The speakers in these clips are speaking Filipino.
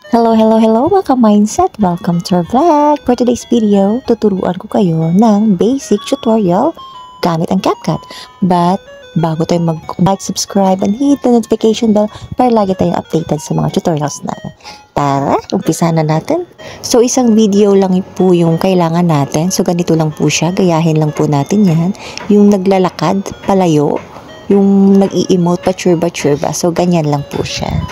Hello, hello, hello mga ka-mindset! Welcome to our vlog! For today's video, tuturuan ko kayo ng basic tutorial gamit ang CapCut. But, bago tayo mag-like, subscribe, and hit the notification bell para lagi tayong updated sa mga tutorials na. Tara, umpisa na natin. So, isang video lang po yung kailangan natin. So, ganito lang po siya. Gayahin lang po natin yan. Yung naglalakad, palayo. Yung nag-i-emote pa-churba-churba. So, ganyan lang po siya.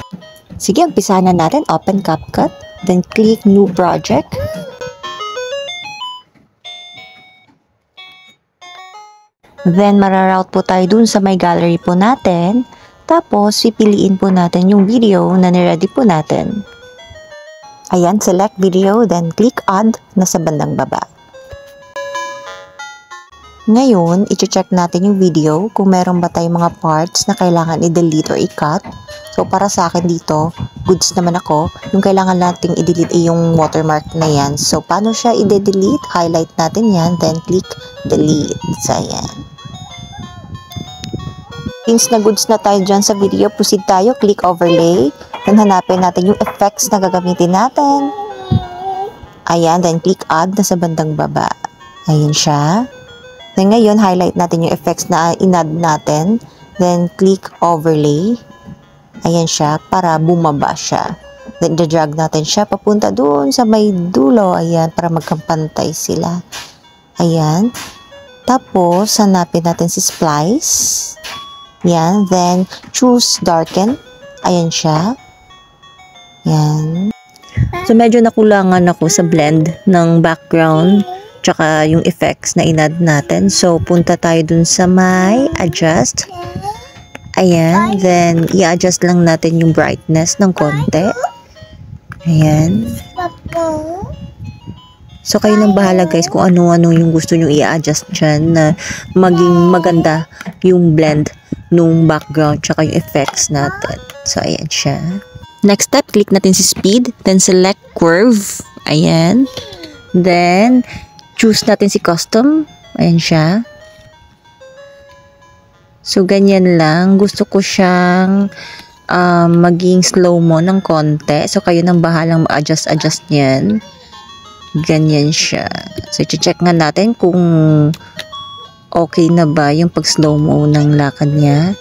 Sige, umpisahan na natin. Open CapCut. Then, click New Project. Then, mararoute po tayo dun sa may gallery po natin. Tapos, pipiliin po natin yung video na niready po natin. Ayan, select video. Then, click Add na sa bandang baba. Ngayon, i-check natin yung video kung meron ba tayong mga parts na kailangan i-delete or i-cut. So, para sa akin dito, goods naman ako. Yung kailangan nating i-delete ay yung watermark na yan. So, paano siya i-delete? Highlight natin yan, then click delete. So, ayan. Since na goods na tayo dyan sa video, proceed tayo, click overlay. Then, hanapin natin yung effects na gagamitin natin. Ayan, then click add na sa bandang baba. Ayan siya. Then, ngayon, highlight natin yung effects na in-add natin. Then, click overlay. Ayan siya, para bumaba siya. Then, drag natin siya papunta doon sa may dulo. Ayan, para magkampantay sila. Ayan. Tapos, hanapin natin si splice. Ayan. Then, choose darken. Ayan siya. Ayan. So, medyo nakulangan ako sa blend ng background tsaka yung effects na in-add natin. So, punta tayo dun sa may adjust. Ayan. Then, i-adjust lang natin yung brightness ng konti. Ayan. So, kayo nang bahala guys kung ano-ano yung gusto nyo i-adjust dyan na maging maganda yung blend nung background tsaka yung effects natin. So, ayan siya. Next step, click natin si speed. Then, select curve. Ayan. Then, choose natin si custom. Ayan siya. So, ganyan lang. Gusto ko siyang maging slow-mo ng konti. So, kayo nang bahalang ma-adjust niyan. Ganyan siya. So, i-check nga natin kung okay na ba yung pag-slow-mo ng lakad niya.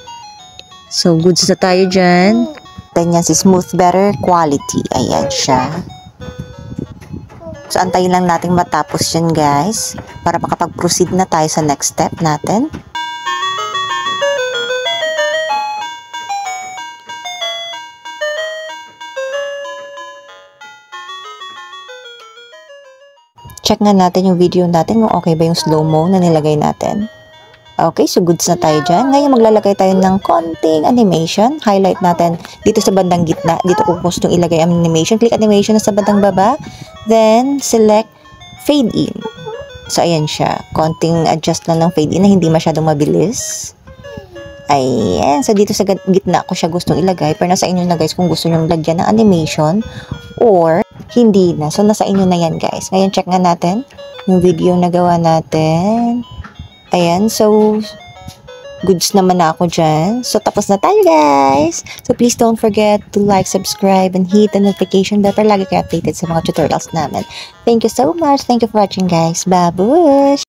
So, goods na tayo dyan. Ganyan si smooth better quality. Ayan siya. So, antayin lang natin matapos yan guys para makapag-proceed na tayo sa next step natin. Check nga natin yung video natin kung okay ba yung slow-mo na nilagay natin. Okay, so goods na tayo dyan. Ngayon maglalagay tayo ng konting animation. Highlight natin dito sa bandang gitna. Dito ko gusto ilagay ang animation. Click animation na sa bandang baba. Then, select fade in. So, ayan siya. Konting adjust lang ng fade in na hindi masyadong mabilis. Ayan. So, dito sa gitna ko siya gustong ilagay. Pero nasa inyo na guys kung gusto nyo lagyan ng animation or hindi na. So, nasa inyo na yan guys. Ngayon, check nga natin yung video na gawa natin. Ayan. So, goods naman na ako dyan. So, tapos na tayo guys. So, please don't forget to like, subscribe, and hit the notification bell para lagi kayo updated sa mga tutorials namin. Thank you so much. Thank you for watching guys. Babush!